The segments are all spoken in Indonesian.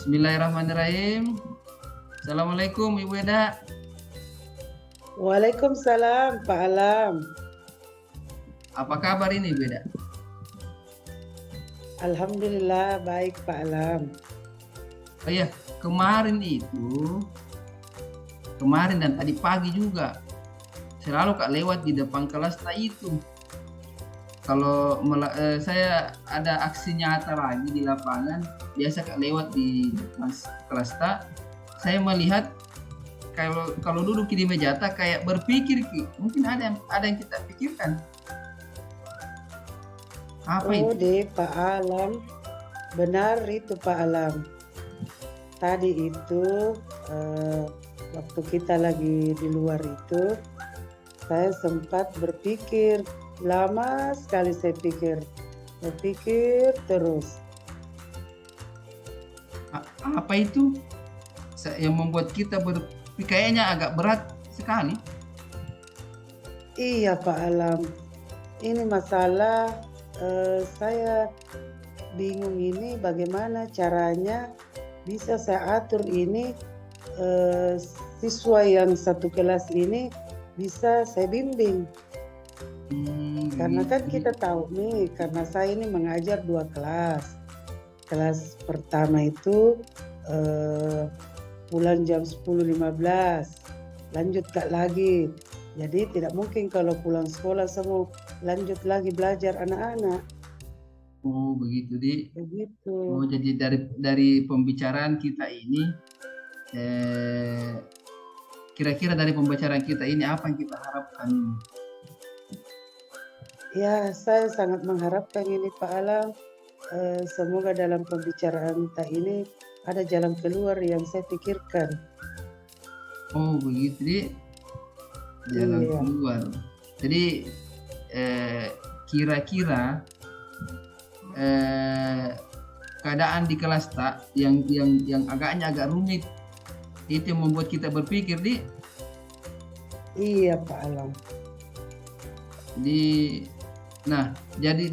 Bismillahirrahmanirrahim. Assalamualaikum Ibu Eda. Waalaikumsalam Pak Alam. Apa kabar ini Ibu Eda? Alhamdulillah baik Pak Alam. Oh iya, kemarin dan tadi pagi juga selalu Kak lewat di depan kelas itu. Kalau saya ada aksi nyata lagi di lapangan, biasa Kak lewat di depan kelas saya melihat kalau duduk di meja kayak berpikir mungkin ada yang kita pikirkan. Apa itu? Deh Pak Alam, benar itu Pak Alam. Tadi itu waktu kita lagi di luar itu, saya sempat berpikir, lama sekali saya berpikir terus. Apa itu yang membuat kita kayaknya agak berat sekali? Iya Pak Alam, ini masalah saya bingung ini bagaimana caranya bisa saya atur ini siswa yang satu kelas ini bisa saya bimbing. Karena kan kita tahu nih, karena saya ini mengajar 2 kelas. Kelas pertama itu pulang jam 10.15, lanjut lagi. Jadi tidak mungkin kalau pulang sekolah semua lanjut lagi belajar anak-anak. Oh begitu Begitu. Oh jadi dari pembicaraan kita ini, kira-kira dari pembicaraan kita ini apa yang kita harapkan? Ya, saya sangat mengharapkan ini Pak Alam. Semoga dalam pembicaraan kita ini ada jalan keluar yang saya pikirkan. Oh begitu jalan keluar. Jadi kira-kira keadaan di kelas yang agaknya agak rumit itu yang membuat kita berpikir Iya Pak Alam. Jadi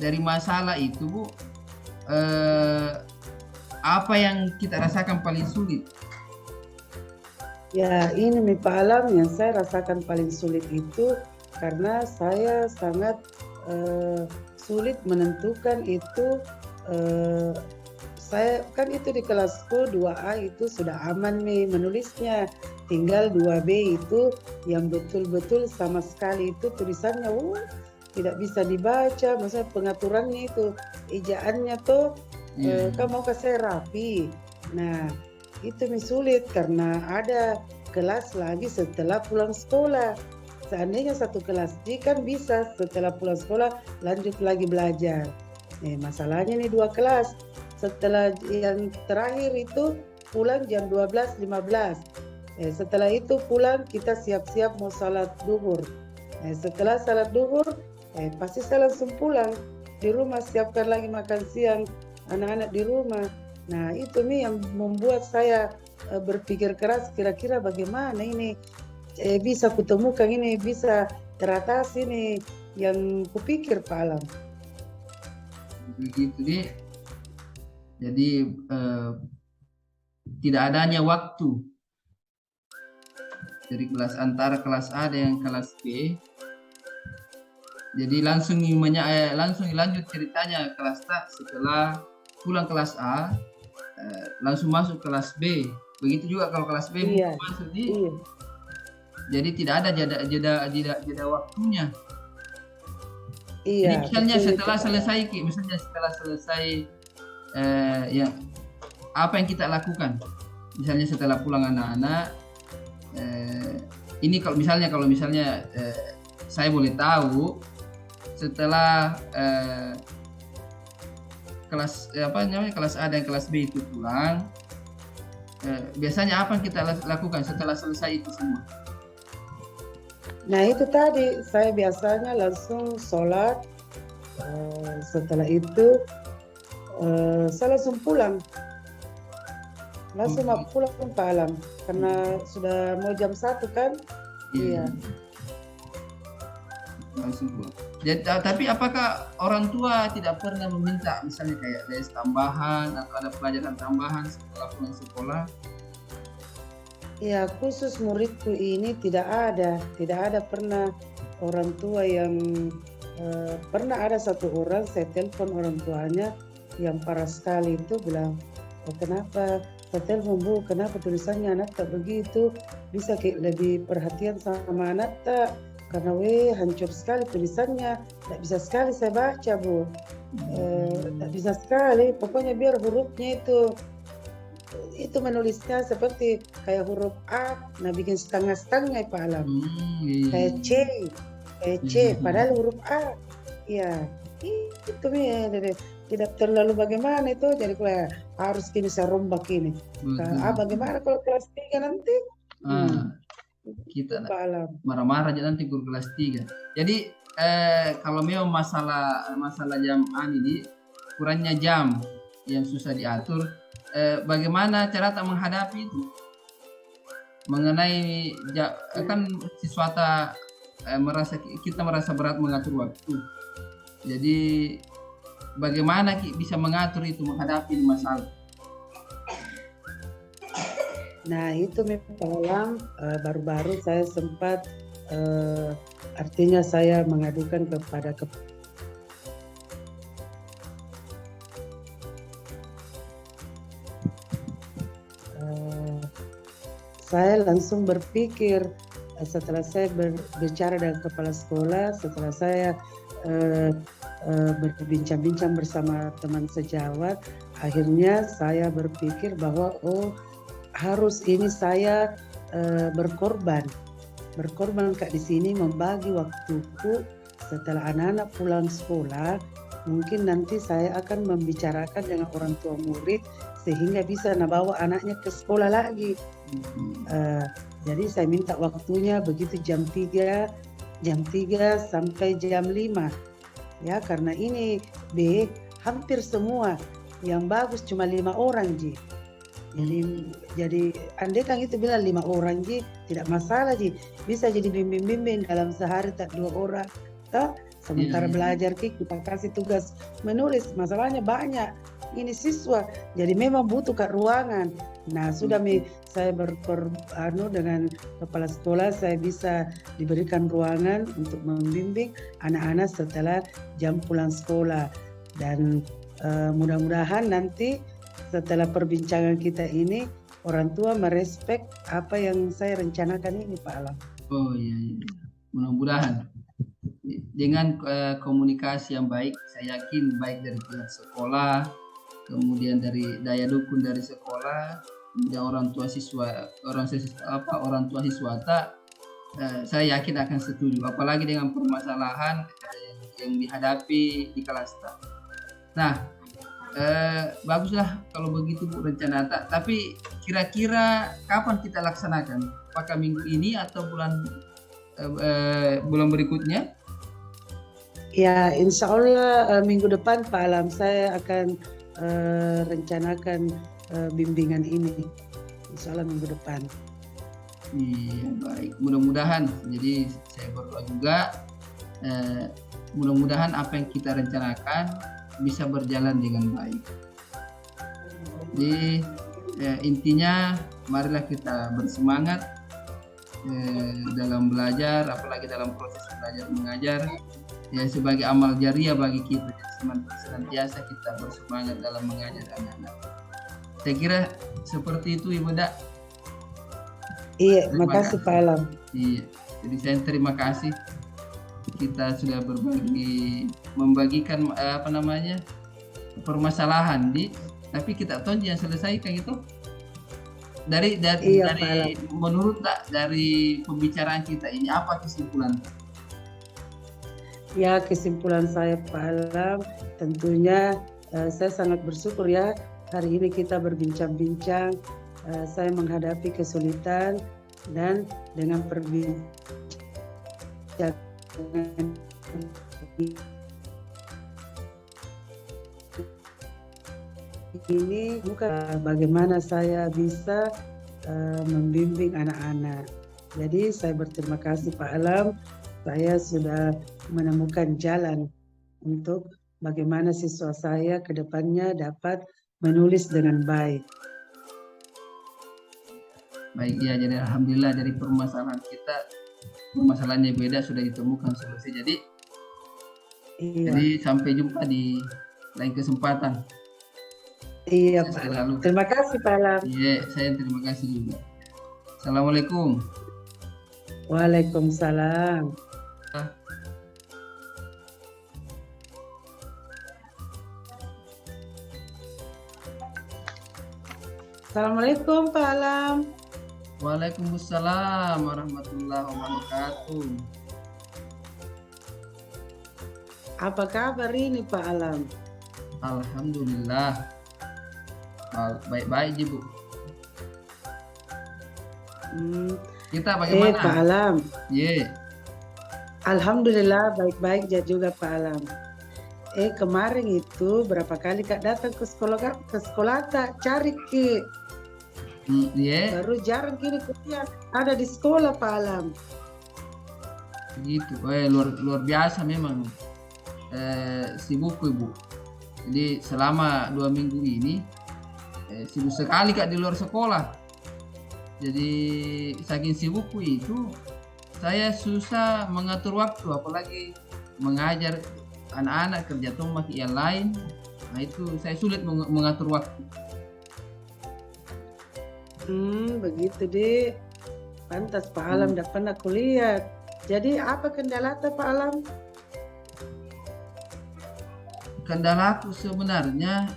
dari masalah itu Bu, apa yang kita rasakan paling sulit? Ya ini nih Pak Alam, yang saya rasakan paling sulit itu karena saya sangat sulit menentukan itu. Saya kan itu di kelasku 2A itu sudah aman nih menulisnya, tinggal 2B itu yang betul-betul sama sekali itu tulisannya tidak bisa dibaca, maksudnya pengaturannya itu ejaannya tuh kamu mau kasih rapi. Nah itu sulit karena ada kelas lagi setelah pulang sekolah. Seandainya satu kelas D kan bisa setelah pulang sekolah lanjut lagi belajar. Masalahnya nih 2 kelas. Setelah yang terakhir itu pulang jam 12.15. Setelah itu pulang kita siap-siap mau salat duhur. Setelah salat duhur pasti saya langsung pulang. Di rumah siapkan lagi makan siang anak-anak di rumah. Nah itu nih yang membuat saya berpikir keras, kira-kira bagaimana ini bisa kutemukan ini, bisa teratasi nih yang kupikir Pak Alam. Begitu jadi tidak adanya waktu dari antara kelas A dengan kelas B. Jadi langsung lanjut ceritanya kelas A setelah pulang kelas A langsung masuk kelas B. Begitu juga kalau kelas B masuk jadi tidak ada jeda waktunya. Iya. Misalnya setelah selesai yang apa yang kita lakukan, misalnya setelah pulang anak-anak, ini kalau misalnya saya boleh tahu setelah kelas A dan kelas B itu pulang, biasanya apa yang kita lakukan setelah selesai itu semua? Nah itu tadi saya biasanya langsung sholat, setelah itu saya langsung pulang Pak Alam karena sudah mau jam 1 kan. Iya. Langsung pulang. Jadi, tapi apakah orang tua tidak pernah meminta misalnya kayak les tambahan atau ada pelajaran tambahan setelah pulang sekolah? Ya, khusus muridku ini tidak ada pernah orang tua yang pernah ada satu orang saya telepon orang tuanya yang parah sekali itu bilang, oh, kenapa saya telepon bu, kenapa tulisannya anak tak begitu, bisa lebih perhatian sama anak tak, karena hancur sekali tulisannya, tak bisa sekali saya baca bu, tak bisa sekali, pokoknya biar hurufnya itu menulisnya seperti kayak huruf A, nah bikin setengah-setengah Pak Alam. Kayak C, padahal huruf A. Ya, itu ya, tidak terlalu bagaimana itu, jadi kalau harus gini saya rombak ini. Bagaimana kalau kelas 3 nanti? Kita Pak Alam. marah-marah aja nanti guru kelas 3. Jadi kalau memang masalah jam ini kurangnya jam yang susah diatur, bagaimana cara tak menghadapi itu mengenai kan siswa kita merasa berat mengatur waktu, jadi bagaimana bisa mengatur itu menghadapi masalah. Nah itu memang baru-baru saya sempat artinya saya mengadukan kepada saya langsung berpikir setelah saya berbicara dengan kepala sekolah, setelah saya berbincang-bincang bersama teman sejawat, akhirnya saya berpikir bahwa harus ini saya berkorban Kak di sini, membagi waktuku setelah anak-anak pulang sekolah. Mungkin nanti saya akan membicarakan dengan orang tua murid sehingga bisa bawa anaknya ke sekolah lagi. Jadi saya minta waktunya begitu jam 3 sampai jam 5 ya, karena ini hampir semua yang bagus cuma 5 orang Ji. Jadi andai kan itu bilang 5 orang Ji, tidak masalah Ji, bisa jadi bimbing dalam sehari tak 2 orang toh. Sementara belajar kita kasih tugas menulis, masalahnya banyak ini siswa, jadi memang butuh ke ruangan. Nah sudah saya dengan kepala sekolah, saya bisa diberikan ruangan untuk membimbing anak-anak setelah jam pulang sekolah. Dan mudah-mudahan nanti setelah perbincangan kita ini orang tua merespek apa yang saya rencanakan ini Pak Alam. Oh iya. Mudah-mudahan dengan komunikasi yang baik, saya yakin baik dari pihak sekolah, kemudian dari daya dukung dari sekolah, dan orang tua siswa saya yakin akan setuju, apalagi dengan permasalahan yang dihadapi di kelas. Nah, baguslah kalau begitu Bu rencana. Tapi kira-kira kapan kita laksanakan? Apakah minggu ini atau bulan berikutnya? Ya, insya Allah minggu depan Pak Alam saya akan rencanakan bimbingan ini, insya Allah minggu depan. Iya, baik, mudah-mudahan. Jadi saya berdoa juga mudah-mudahan apa yang kita rencanakan bisa berjalan dengan baik. Jadi intinya marilah kita bersemangat dalam belajar, apalagi dalam proses belajar mengajar ya, sebagai amal jariah bagi kita. Senantiasa kita bersemangat dalam mengajar anak-anak. Saya kira seperti itu Ibu Da. Iya, makasih Pak Alam. Iya, jadi saya terima kasih kita sudah membagikan permasalahan tapi kita tahu yang selesaikan itu dari menurut dari pembicaraan kita ini apa kesimpulan? Ya, kesimpulan saya Pak Alam, tentunya saya sangat bersyukur ya hari ini kita berbincang-bincang. Saya menghadapi kesulitan dan dengan perbincangan ini bukan bagaimana saya bisa membimbing anak-anak. Jadi saya berterima kasih Pak Alam, saya sudah menemukan jalan untuk bagaimana siswa saya ke depannya dapat menulis dengan baik. Baik, ya, jadi alhamdulillah dari permasalahannya beda sudah ditemukan solusi. Jadi Iya, sampai jumpa di lain kesempatan. iya Saya Pak. selalu, Terima kasih Pak Alam. iya, saya terima kasih juga. Assalamualaikum. Waalaikumsalam. Assalamualaikum Pak Alam. Waalaikumsalam warahmatullahi wabarakatuh. Apa kabar ini Pak Alam? Alhamdulillah. Baik-baik, Bu. Kita Pak bagaimana? Alam. Ye. Alhamdulillah baik-baik juga Pak Alam. Kemarin itu berapa kali Kak datang ke sekolah Kak cari Ki. Ye. Baru jarang kini kuliah ada di sekolah Pak Alam. Begitu. Luar biasa memang. Sibuk, Ibu. Jadi selama 2 minggu ini sibuk sekali Kak di luar sekolah. Jadi saking sibukku itu saya susah mengatur waktu, apalagi mengajar anak-anak kerja tomak yang lain. Nah itu saya sulit mengatur waktu. Begitu deh. Pantas Pak Alam tidak pernah kuliah. Jadi apa kendala Pak Alam? Kendalaku sebenarnya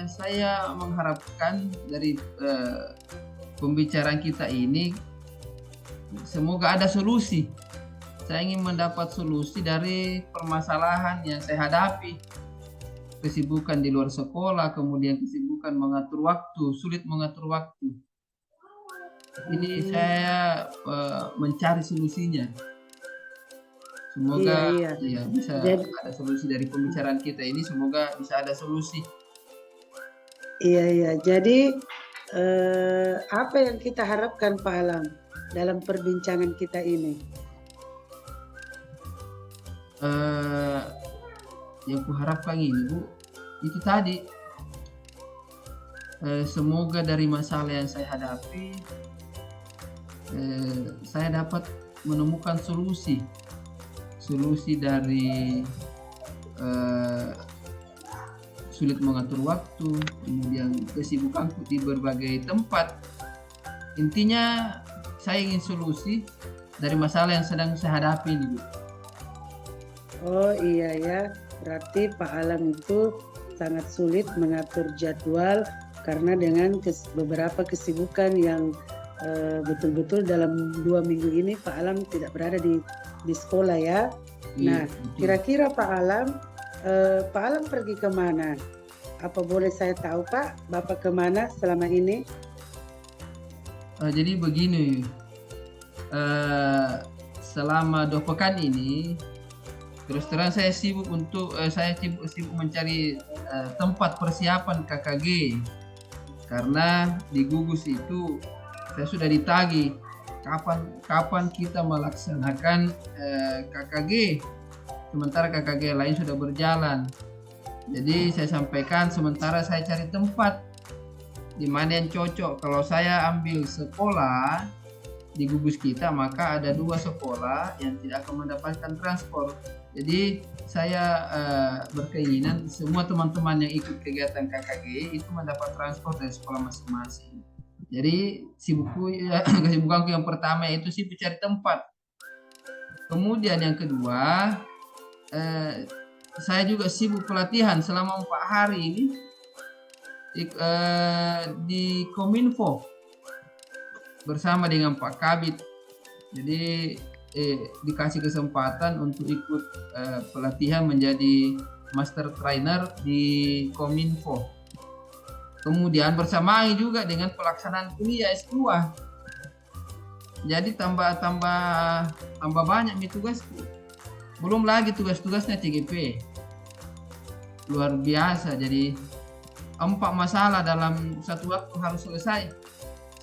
saya mengharapkan dari pembicaraan kita ini semoga ada solusi. Saya ingin mendapat solusi dari permasalahan yang saya hadapi. Kesibukan di luar sekolah, kemudian kesibukan mengatur waktu, sulit mengatur waktu. Ini saya mencari solusinya. Semoga iya. Bisa ada solusi dari pembicaraan kita ini. Semoga bisa ada solusi. Iya. Jadi apa yang kita harapkan Pak Alam dalam perbincangan kita ini? Yang kuharapkan ini, Bu, itu tadi. Semoga dari masalah yang saya hadapi, saya dapat menemukan solusi dari sulit mengatur waktu, kemudian kesibukanku di berbagai tempat. Intinya saya ingin solusi dari masalah yang sedang saya hadapi ini, Bu. Oh iya ya, berarti Pak Alam itu sangat sulit mengatur jadwal karena dengan beberapa kesibukan yang betul-betul dalam 2 minggu ini Pak Alam tidak berada di sekolah ya. Nah, kira-kira Pak Alam pergi kemana? Apa boleh saya tahu Pak, Bapak kemana selama ini? Jadi begini, selama 2 pekan ini, terus terang saya sibuk mencari tempat persiapan KKG, karena di gugus itu saya sudah ditagih kapan kita melaksanakan KKG, sementara KKG lain sudah berjalan. Jadi saya sampaikan sementara saya cari tempat di mana yang cocok. Kalau saya ambil sekolah di gugus kita, maka ada 2 sekolah yang tidak akan mendapatkan transport. Jadi saya berkeinginan semua teman-teman yang ikut kegiatan KKG itu mendapat transport dari sekolah masing-masing. Jadi kesibukanku yang pertama itu sibuk cari tempat. Kemudian yang kedua, saya juga sibuk pelatihan selama 4 hari ini di Kominfo bersama dengan Pak Kabit. Jadi dikasih kesempatan untuk ikut pelatihan menjadi master trainer di Kominfo. Kemudian bersamaan juga dengan pelaksanaan kuliah S2. Jadi tambah banyak nih tugasku. Belum lagi tugas-tugasnya TGP. Luar biasa. Jadi 4 masalah dalam satu waktu harus selesai.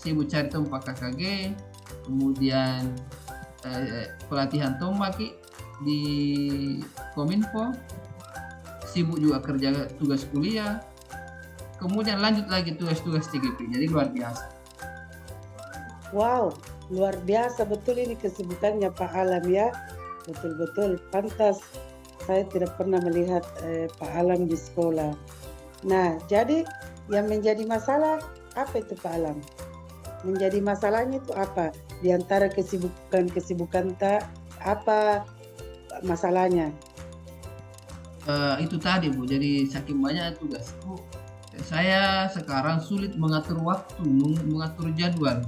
Sibuk cari tempat KKG, kemudian pelatihan tomaki, di Kominfo, sibuk juga kerja tugas kuliah, kemudian lanjut lagi tugas-tugas CGP. Jadi luar biasa. Wow, luar biasa betul ini kesibukannya Pak Alam ya. Betul-betul pantas. Saya tidak pernah melihat Pak Alam di sekolah. Nah, jadi yang menjadi masalah apa itu Pak Alam? Menjadi masalahnya itu apa? Di antara kesibukan tak, apa masalahnya? Itu tadi Bu, jadi saking banyak tugas Bu, saya sekarang sulit mengatur waktu, mengatur jadwal.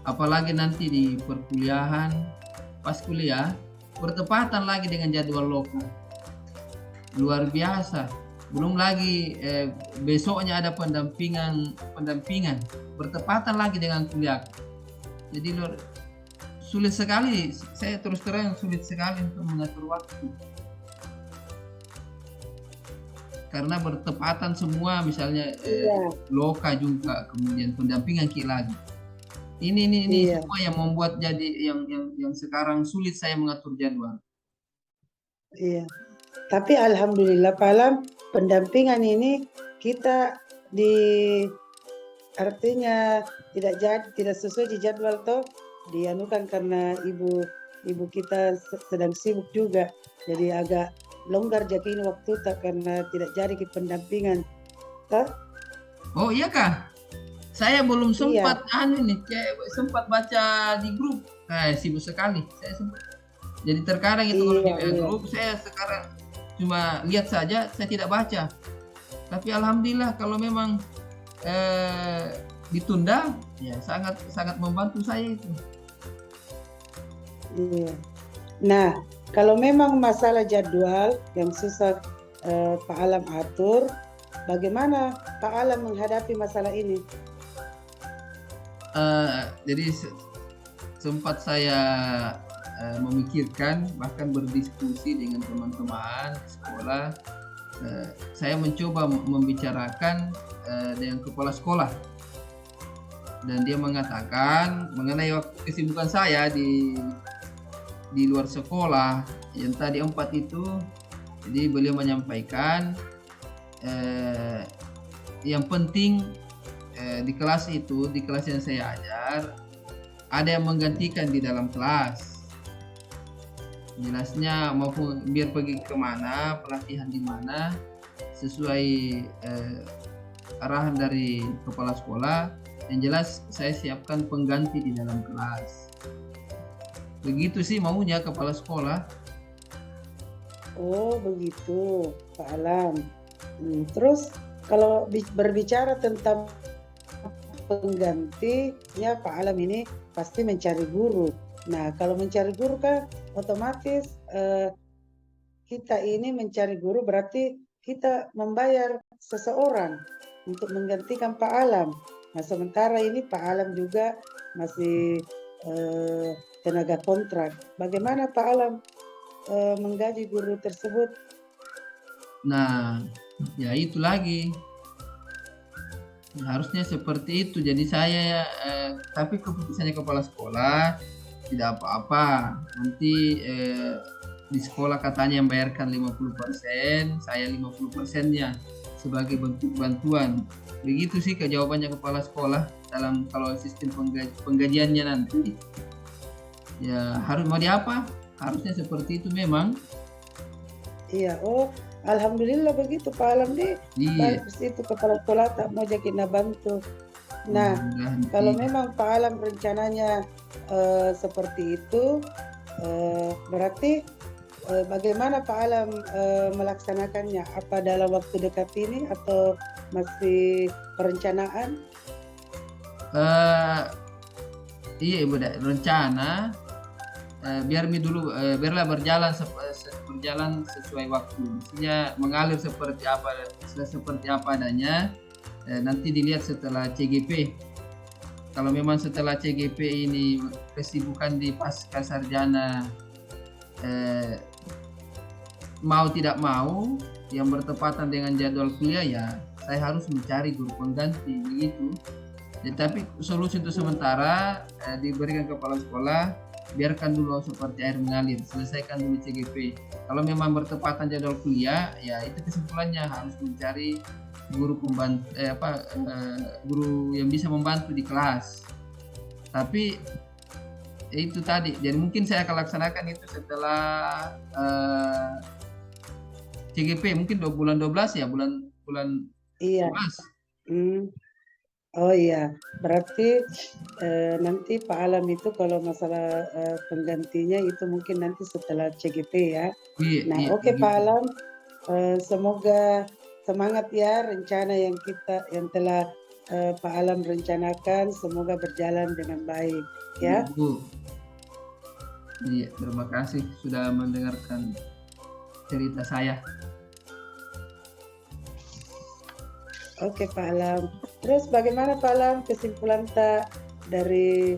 Apalagi nanti di perkuliahan, pas kuliah, bertepatan lagi dengan jadwal lokal. Luar biasa. Belum lagi besoknya ada pendampingan, bertepatan lagi dengan kuliah. Jadi sulit sekali, saya terus terang sulit sekali untuk mengatur waktu. Karena bertepatan semua, misalnya loka juga, kemudian pendampingan lagi. Ini Iya. semua yang membuat jadi yang sekarang sulit saya mengatur jadwal. Iya. Tapi alhamdulillah Pak Alam, pendampingan ini kita artinya tidak sesuai di jadwal toh dianukan karena ibu kita sedang sibuk juga. Jadi agak longgar jadi ini waktu tak karena tidak jadi pendampingan. Toh? Oh iya kah? Saya belum sempat sempat baca di grup. Sibuk sekali. Saya sempat. Jadi terkadang itu kalau di grup saya sekarang cuma lihat saja, saya tidak baca. Tapi alhamdulillah kalau memang ditunda, ya sangat membantu saya itu. Iya. Nah, kalau memang masalah jadwal yang susah Pak Alam atur, bagaimana Pak Alam menghadapi masalah ini? Jadi sempat saya memikirkan, bahkan berdiskusi dengan teman-teman di sekolah. Saya mencoba membicarakan dengan kepala sekolah, dan dia mengatakan mengenai waktu kesibukan saya di luar sekolah yang tadi 4 itu. Jadi beliau menyampaikan yang penting di kelas itu, di kelas yang saya ajar, ada yang menggantikan di dalam kelas. Jelasnya maupun biar pergi kemana, pelatihan di mana, sesuai arahan dari kepala sekolah. Yang jelas saya siapkan pengganti di dalam kelas. Begitu sih maunya kepala sekolah. Oh begitu Pak Alam. Terus kalau berbicara tentang penggantinya, Pak Alam ini pasti mencari guru. Nah kalau mencari guru kan otomatis kita ini mencari guru berarti kita membayar seseorang untuk menggantikan Pak Alam. Nah sementara ini Pak Alam juga masih tenaga kontrak. Bagaimana Pak Alam menggaji guru tersebut? Nah, ya itu lagi. Harusnya seperti itu. Jadi saya tapi keputusannya kepala sekolah tidak apa-apa. Nanti di sekolah katanya yang bayarkan 50%, saya 50%-nya sebagai bentuk bantuan. Begitu sih jawabannya kepala sekolah dalam kalau sistem penggajiannya nanti. Ya harus mau diapa? Harusnya seperti itu memang. Iya, oh alhamdulillah begitu Pak Alam nih. Iya. Itu kepala sekolah tak mau jadi bantu. Nah, kalau memang Pak Alam rencananya seperti itu, berarti bagaimana Pak Alam melaksanakannya? Apa dalam waktu dekat ini atau masih perencanaan? Iya, rencana. Biarlah berjalan sesuai waktu. Maksudnya mengalir seperti apa adanya. Nanti dilihat setelah CGP. Kalau memang setelah CGP ini kesibukan di pasca sarjana mau tidak mau yang bertepatan dengan jadwal kuliah, ya saya harus mencari guru pengganti begitu. Tapi solusi untuk sementara diberikan kepala sekolah biarkan dulu seperti air mengalir, selesaikan dulu CGP. Kalau memang bertepatan jadwal kuliah, ya itu kesimpulannya harus mencari guru guru yang bisa membantu di kelas. Tapi itu tadi, jadi mungkin saya akan laksanakan itu setelah CGP mungkin bulan 12 ya, bulan Iya. 11. Oh iya, berarti nanti Pak Alam itu kalau masalah penggantinya itu mungkin nanti setelah CGP ya. Iya, Nah, iya, oke Pak begitu. Alam, semoga semangat ya rencana yang telah Pak Alam rencanakan, semoga berjalan dengan baik Iya, ya. Bu. Iya, terima kasih sudah mendengarkan cerita saya. Oke Pak Alam. Terus bagaimana Pak Alam kesimpulan dari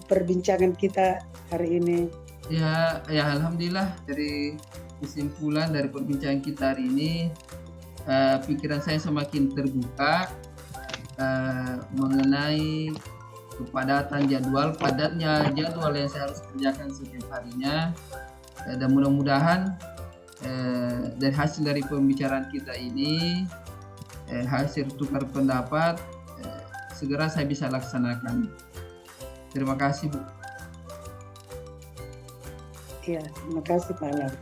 perbincangan kita hari ini? Ya, alhamdulillah dari kesimpulan dari perbincangan kita hari ini, pikiran saya semakin terbuka mengenai padatnya jadwal yang saya harus kerjakan setiap harinya, dan mudah-mudahan dari hasil dari pembicaraan kita ini, hasil tukar pendapat segera saya bisa laksanakan. Terima kasih, Bu. Iya, terima kasih Pak Alam.